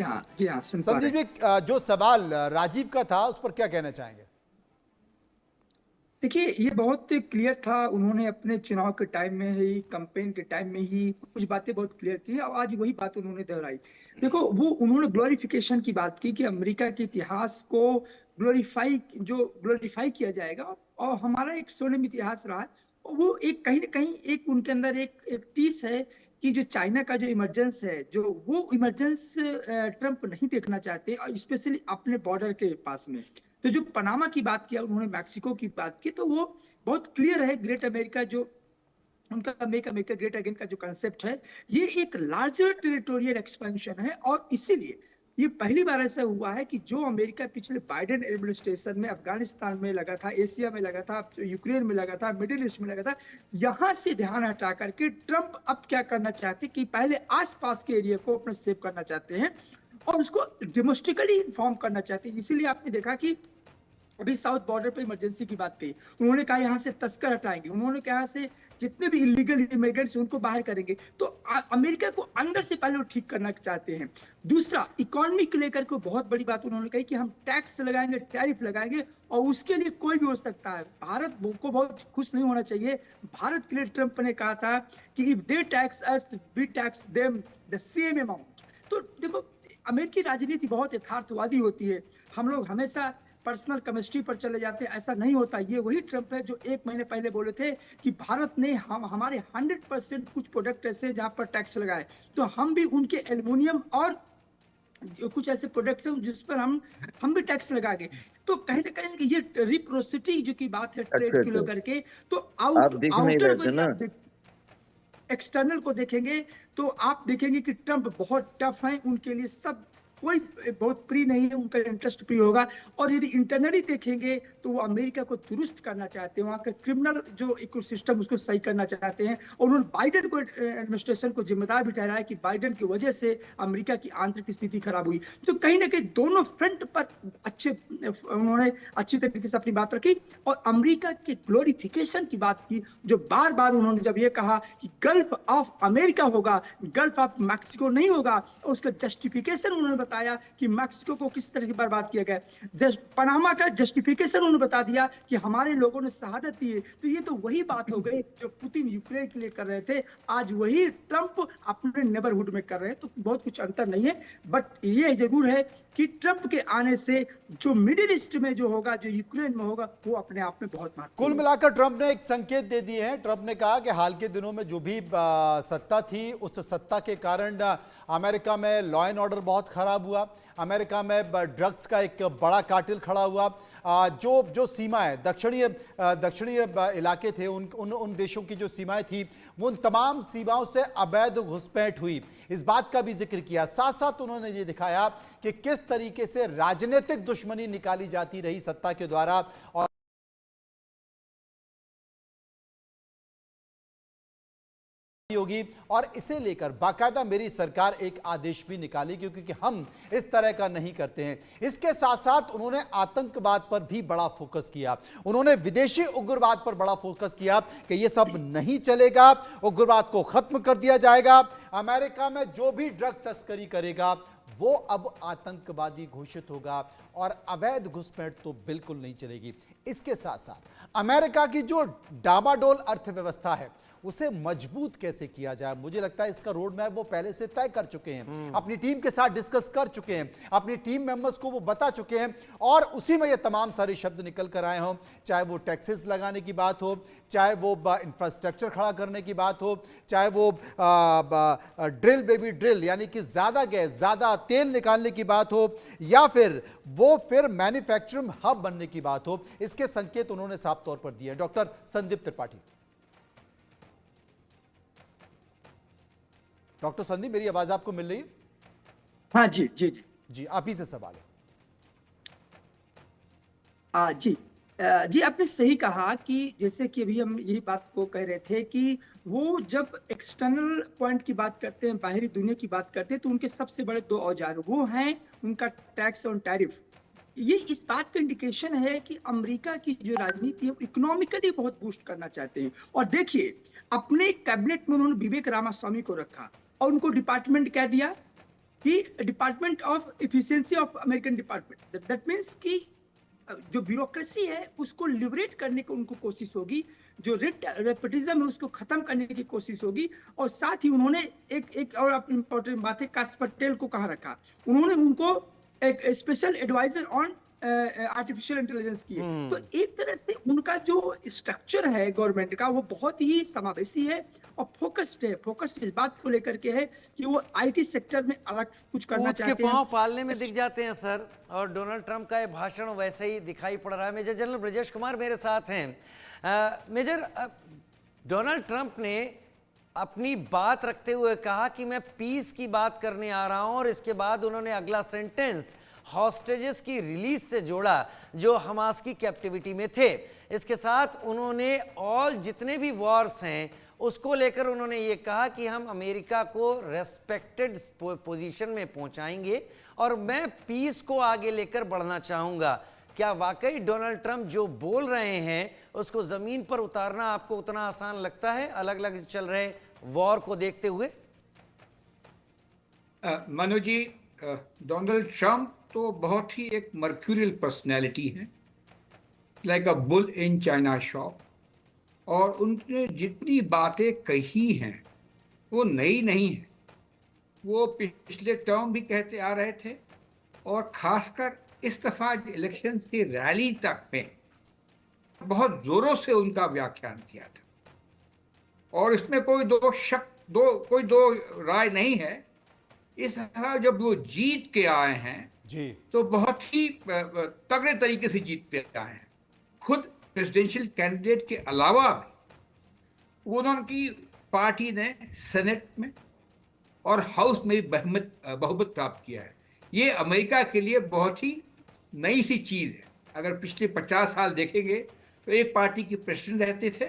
हाँ जी, हाँ सुन पा रहे संदीप हैं। जी, जो सवाल राजीव का था उस पर क्या कहना चाहेंगे? देखिए, ये बहुत क्लियर था। उन्होंने अपने चुनाव के टाइम में ही, कैंपेन के टाइम में ही कुछ बातें बहुत क्लियर की और आज वही बात उन्होंने दोहराई। देखो, वो उन्होंने ग्लोरिफिकेशन की बात की कि अमेरिका के इतिहास को ग्लोरीफाई किया जाएगा और हमारा एक स्वर्णिम इतिहास रहा है। और वो एक कहीं ना कहीं एक उनके अंदर एक टीस है कि जो चाइना का जो इमरजेंस है, जो वो इमरजेंस ट्रम्प नहीं देखना चाहते, और स्पेशली अपने बॉर्डर के पास में। तो जो पनामा की बात किया उन्होंने, मैक्सिको की बात की, तो वो बहुत क्लियर है। ग्रेट अमेरिका जो उनका मेक अमेरिका ग्रेट अगेन का जो कंसेप्ट है, ये एक लार्जर टेरिटोरियल एक्सपेंशन है। और इसीलिए ये पहली बार ऐसा हुआ है कि जो अमेरिका पिछले बाइडेन एडमिनिस्ट्रेशन में अफगानिस्तान में लगा था, एशिया में लगा था, यूक्रेन में लगा था, मिडिल ईस्ट में लगा था, यहां से ध्यान हटा करके ट्रंप अब क्या करना चाहते कि पहले आसपास के एरिया को अपने सेव करना चाहते हैं और उसको डोमेस्टिकली इन्फॉर्म करना चाहते हैं। इसीलिए आपने देखा कि अभी साउथ बॉर्डर पे इमरजेंसी की बात कही। उन्होंने कहा यहाँ से तस्कर हटाएंगे, उन्होंने कहा से जितने भी इलीगल इमिग्रेंट्स उनको बाहर करेंगे। तो अमेरिका को अंदर से पहले वो ठीक करना चाहते हैं। दूसरा, इकोनॉमी को लेकर के बहुत बड़ी बात उन्होंने कही कि हम टैक्स लगाएंगे, टैरिफ लगाएंगे, और उसके लिए कोई भी हो सकता है। भारत को बहुत खुश नहीं होना चाहिए। भारत के लिए ट्रंप ने कहा था कि if they tax us we tax them the same amount. तो देखो, अमेरिकी राजनीति बहुत यथार्थवादी होती है। हम लोग हमेशा पर्सनल केमिस्ट्री पर चले जाते हैं, ऐसा नहीं होता। ये वही ट्रंप है जो एक महीने पहले बोले थे कि भारत ने हमारे 100% कुछ प्रोडक्ट ऐसे जहां पर टैक्स लगाए, तो हम भी उनके एल्युमिनियम और कुछ ऐसे प्रोडक्ट्स हैं जिस पर हम भी टैक्स लगाएंगे। तो कहीं ना कहीं ये रिप्रोसिटी जो की बात है ट्रेड अच्छा की अच्छा। लेकर के, तो आप दिख नहीं आउटर रहे को थे यदि ना। आप एक्सटर्नल को देखेंगे तो आप देखेंगे कि ट्रंप बहुत टफ है, उनके लिए सब कोई बहुत प्री नहीं है, उनका इंटरेस्ट प्री होगा। और यदि इंटरनली देखेंगे तो वो अमेरिका को दुरुस्त करना चाहते हैं, वहाँ का क्रिमिनल जो इकोसिस्टम उसको सही करना चाहते हैं। और उन्होंने बाइडेन को एडमिनिस्ट्रेशन को जिम्मेदार भी ठहराया कि बाइडेन की वजह से अमेरिका की आंतरिक स्थिति खराब हुई। तो कहीं ना कहीं दोनों फ्रंट पर उन्होंने अच्छी तरीके से अपनी बात रखी और अमेरिका के ग्लोरिफिकेशन की बात की। जो बार बार उन्होंने जब ये कहा कि गल्फ ऑफ अमेरिका होगा, गल्फ ऑफ मैक्सिको नहीं होगा, उसका जस्टिफिकेशन उन्होंने बताया कि मैक्सिको को किस तरह की बर्बाद किया गया। पनामा का जस्टिफिकेशन उन्होंने बता दिया कि हमारे लोगों ने शहादत दी है। तो ये तो वही बात हो गई जो पुतिन यूक्रेन के लिए कर रहे थे, आज वही ट्रंप अपने नेबरहुड में कर रहे हैं। तो बहुत कुछ अंतर नहीं है, बट ये जरूर है कि ट्रंप के आने से जो मिडिल ईस्ट में जो होगा, जो यूक्रेन में होगा, वो अपने आप में बहुत कुल महत्वपूर्ण। मिलाकर ट्रंप ने एक संकेत दे दिए हैं। ट्रंप ने कहा कि हाल के दिनों में जो भी सत्ता थी, उस सत्ता के कारण अमेरिका में लॉ एंड ऑर्डर बहुत खराब हुआ, अमेरिका में ड्रग्स का एक बड़ा कार्टेल खड़ा हुआ। जो जो सीमाएं दक्षिणी इलाके थे, उन देशों की जो सीमाएं थी, वो उन तमाम सीमाओं से अवैध घुसपैठ हुई, इस बात का भी जिक्र किया। साथ साथ उन्होंने ये दिखाया कि किस तरीके से राजनीतिक दुश्मनी निकाली जाती रही सत्ता के द्वारा और होगी। और इसे लेकर बाकायदा मेरी सरकार एक आदेश भी निकाली क्योंकि हम इस तरह का नहीं करते हैं। इसके साथ साथ उन्होंने आतंकवाद पर भी बड़ा फोकस किया, उन्होंने विदेशी उग्रवाद पर बड़ा फोकस किया कि यह सब नहीं चलेगा, उग्रवाद को खत्म कर दिया जाएगा। अमेरिका में जो भी ड्रग तस्करी करेगा वो अब आतंकवादी घोषित होगा और अवैध घुसपैठ तो बिल्कुल नहीं चलेगी। इसके साथ साथ अमेरिका की जो डामाडोल अर्थव्यवस्था है उसे मजबूत कैसे किया जाए, मुझे लगता है इसका रोड मैप वो पहले से तय कर चुके हैं, अपनी टीम के साथ डिस्कस कर चुके हैं, अपनी टीम मेंबर्स को वो बता चुके हैं और उसी में ये तमाम सारे शब्द निकल कर आए हों। चाहे वो टैक्सेस लगाने की बात हो, चाहे वो इंफ्रास्ट्रक्चर खड़ा करने की बात हो, चाहे वो ड्रिल बेबी ड्रिल यानी कि ज्यादा गैस ज्यादा तेल निकालने की बात हो, या फिर मैन्युफैक्चरिंग हब बनने की बात हो, इसके संकेत उन्होंने साफ तौर पर दिए। डॉक्टर संदीप त्रिपाठी। डॉक्टर संदीप, मेरी आवाज आपको मिल रही है? हाँ जी जी जी जी, आप ही से सवाल है। जी जी, आपने सही कहा कि जैसे कि अभी हम यही बात को कह रहे थे कि वो जब एक्सटर्नल पॉइंट की बात करते हैं, बाहरी दुनिया की बात करते हैं, तो उनके सबसे बड़े दो औजार वो हैं उनका टैक्स और टैरिफ। ये इस बात का इंडिकेशन है कि अमेरिका की जो राजनीति है इकोनॉमिकली बहुत बूस्ट करना चाहते हैं। और देखिए, अपने कैबिनेट में उन्होंने विवेक रामास्वामी को रखा और उनको डिपार्टमेंट क्या दिया कि department of efficiency of American department, that means कि जो ब्यूरोक्रेसी है उसको लिबरेट करने की उनको कोशिश होगी, जो रेपटिज्म है उसको खत्म करने की कोशिश होगी। और साथ ही उन्होंने एक एक और इम्पोर्टेंट बात है, काश पटेल को कहा रखा, उन्होंने उनको एक special adviser on artificial intelligence की है। तो एक तरह से उनका जो स्ट्रक्चर है गवर्नमेंट का वो बहुत ही समावेशी है और फोकस्ड है। फोकस्ड इस बात को लेकर के है कि वो आईटी सेक्टर में अलग कुछ करना ऊँट के चाहते पांव हैं। पालने में दिख जाते हैं सर, और डोनाल्ड ट्रंप का ये भाषण वैसे ही दिखाई पड़ रहा है। मेजर जनरल ब्रजेश कुमार मेरे साथ हैं। मेजर, डोनाल्ड ट्रंप ने अपनी बात रखते हुए कहा कि मैं पीस की बात करने आ रहा हूं, और इसके बाद उन्होंने अगला सेंटेंस हॉस्टेजेस की रिलीज से जोड़ा जो हमास की कैप्टिविटी में थे। इसके साथ उन्होंने ऑल जितने भी वॉर्स हैं उसको लेकर उन्होंने ये कहा कि हम अमेरिका को रेस्पेक्टेड पोजीशन में पहुंचाएंगे और मैं पीस को आगे लेकर बढ़ना चाहूंगा। क्या वाकई डोनाल्ड ट्रंप जो बोल रहे हैं उसको जमीन पर उतारना आपको उतना आसान लगता है, अलग अलग चल रहे वॉर को देखते हुए? मनु जी, डोनाल्ड ट्रंप तो बहुत ही एक मर्क्यूरियल पर्सनैलिटी है, like a bull in China shop. और उनने जितनी बातें कही हैं वो नई नहीं है, वो पिछले टर्म भी कहते आ रहे थे, और खासकर इस दफा इलेक्शन की रैली तक में बहुत जोरों से उनका व्याख्यान किया था। और इसमें कोई दो राय नहीं है। इस दफा जब वो जीत के आए हैं जी, तो बहुत ही तगड़े तरीके से जीत पे आए हैं। खुद प्रेसिडेंशियल कैंडिडेट के अलावा भी उनकी पार्टी ने सेनेट में और हाउस में भी बहुमत प्राप्त किया है। ये अमेरिका के लिए बहुत ही नई सी चीज़ है। अगर पिछले 50 साल देखेंगे तो एक पार्टी के प्रेसिडेंट रहते थे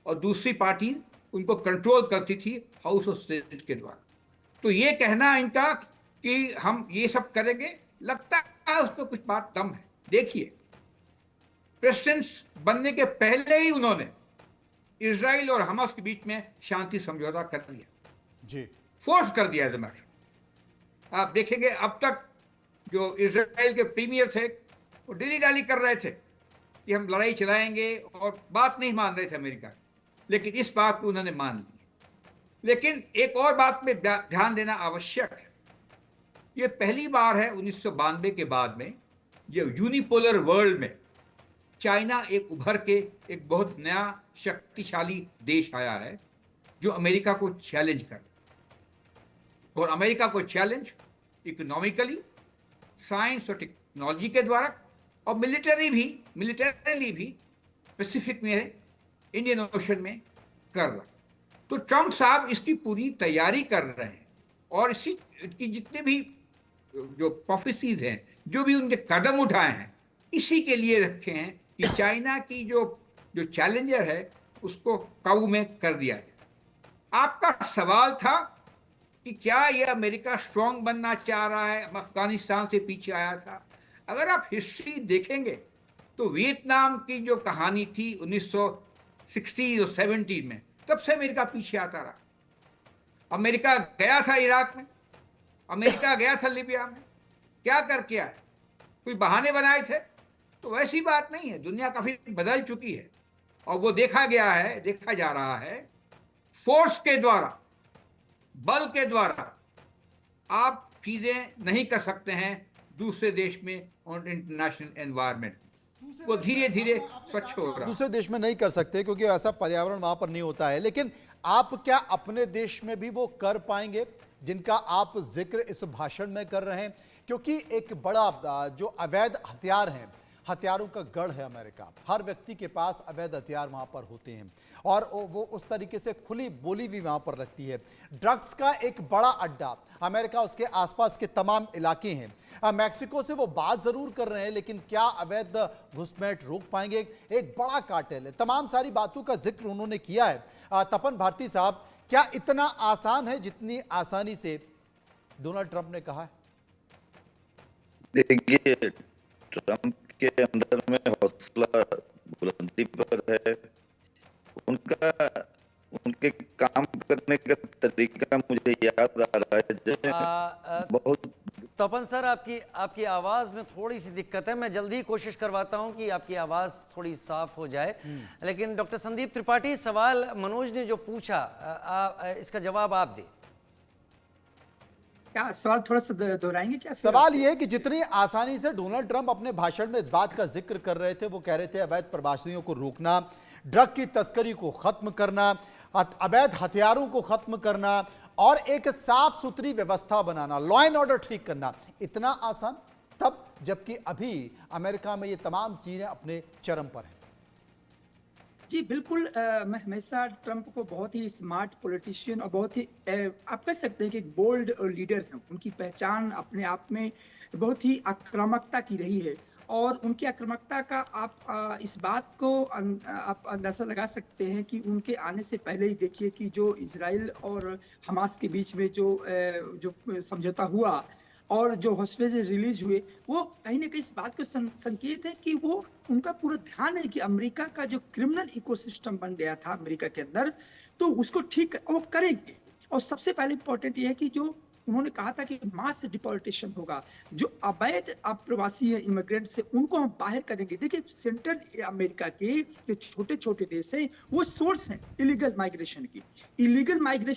और दूसरी पार्टी उनको कंट्रोल करती थी हाउस और सेनेट के द्वारा। तो ये कहना इनका कि हम ये सब करेंगे, लगता है उसमें कुछ बात दम है। देखिए, प्रेसिडेंट बनने के पहले ही उन्होंने इजराइल और हमास के बीच में शांति समझौता कर दिया जी, फोर्स कर दिया जमात। आप देखेंगे अब तक जो इजराइल के प्रीमियर थे वो डिली डाली कर रहे थे कि हम लड़ाई चलाएंगे, और बात नहीं मान रहे थे अमेरिका, लेकिन इस बात को उन्होंने मान ली। लेकिन एक और बात में ध्यान देना आवश्यक है, ये पहली बार है 1992 के बाद में जो यूनिपोलर वर्ल्ड में चाइना एक उभर के एक बहुत नया शक्तिशाली देश आया है जो अमेरिका को चैलेंज कर, और अमेरिका को चैलेंज इकोनॉमिकली, साइंस और टेक्नोलॉजी के द्वारा, और मिलिटरीली भी पैसिफिक में, इंडियन ओशन में कर रहा। तो ट्रंप साहब इसकी पूरी तैयारी कर रहे हैं, और इसकी जितने भी जो प्रोफेसीज हैं, जो भी उनके कदम उठाए हैं, इसी के लिए रखे हैं कि चाइना की जो चैलेंजर है उसको काबू में कर दिया जाए। आपका सवाल था कि क्या ये अमेरिका स्ट्रांग बनना चाह रहा है, अफगानिस्तान से पीछे आया था। अगर आप हिस्ट्री देखेंगे तो वियतनाम की जो कहानी थी 1960 और 70 में, तब से अमेरिका पीछे आता रहा। अमेरिका गया था इराक में, अमेरिका गया था लिबिया में, क्या करके आया? कोई बहाने बनाए थे? तो वैसी बात नहीं है। दुनिया काफी बदल चुकी है, और वो देखा जा रहा है फोर्स के द्वारा, बल के द्वारा आप चीजें नहीं कर सकते हैं दूसरे देश में और इंटरनेशनल एनवायरनमेंट। वो धीरे धीरे स्वच्छ हो रहा है। दूसरे देश में नहीं कर सकते क्योंकि ऐसा पर्यावरण वहां पर नहीं होता है। लेकिन आप क्या अपने देश में भी वो कर पाएंगे जिनका आप जिक्र इस भाषण में कर रहे हैं? क्योंकि एक बड़ा जो अवैध हथियार हैं, हथियारों का गढ़ है अमेरिका। हर व्यक्ति के पास अवैध हथियार वहां पर होते हैं, और वो उस तरीके से खुली बोली भी वहां पर रखती है। ड्रग्स का एक बड़ा अड्डा अमेरिका, उसके आसपास के तमाम इलाके हैं। मैक्सिको से वो बात जरूर कर रहे हैं, लेकिन क्या अवैध घुसपैठ रोक पाएंगे? एक बड़ा कार्टेल है। तमाम सारी बातों का जिक्र उन्होंने किया है। तपन भारती साहब, क्या इतना आसान है जितनी आसानी से डोनाल्ड ट्रंप ने कहा है? देखिए, ट्रंप के अंदर में हौसला बुलंदी पर है। उनके काम करने का तरीका मुझे याद आ रहा है जैसे बहुत तपन सर, आपकी आवाज में थोड़ी सी दिक्कत है। मैं जल्दी कोशिश करवाता हूं कि आपकी आवाज थोड़ी साफ हो जाए। लेकिन डॉक्टर संदीप त्रिपाठी, सवाल मनोज ने जो पूछा, इसका जवाब आप दें। क्या सवाल थोड़ा सा दोहराएंगे क्या? सवाल यह है कि जितनी आसानी से डोनाल्ड ट्रंप अपने भाषण में इस बात का जिक्र कर रहे थे, वो कह रहे थे अवैध प्रवासियों को रोकना, ड्रग की तस्करी को खत्म करना, अवैध हथियारों को खत्म करना और एक साफ सुथरी व्यवस्था बनाना, लॉ एंड ऑर्डर ठीक करना, इतना आसान तब, जबकि अभी अमेरिका में ये तमाम चीजें अपने चरम पर हैं। जी बिल्कुल, मैं हमेशा ट्रंप को बहुत ही स्मार्ट पॉलिटिशियन और बहुत ही आप कह सकते हैं कि एक बोल्ड लीडर हैं। उनकी पहचान अपने आप में बहुत ही आक्रामकता की रही है और उनकी आक्रामकता का आप इस बात को आप अंदाजा लगा सकते हैं कि उनके आने से पहले ही देखिए कि जो इजराइल और हमास के बीच में जो समझौता हुआ और जो हॉस्टेज रिलीज हुए, वो कहीं ना कहीं इस बात का संकेत है कि वो उनका पूरा ध्यान है कि अमेरिका का जो क्रिमिनल इकोसिस्टम बन गया था अमेरिका के अंदर, तो उसको ठीक वो करेंगे। और सबसे पहले इंपॉर्टेंट ये है कि जो उन्होंने कहा था कि मास डिपोर्टेशन होगा, जो अवैध प्रवासी है इमिग्रेंट से, उनको हम बाहर करेंगे। देखिए सेंट्रल अमेरिका के जो छोटे छोटे देश हैं वो सोर्स हैं इलीगल माइग्रेशन की। Illegal migration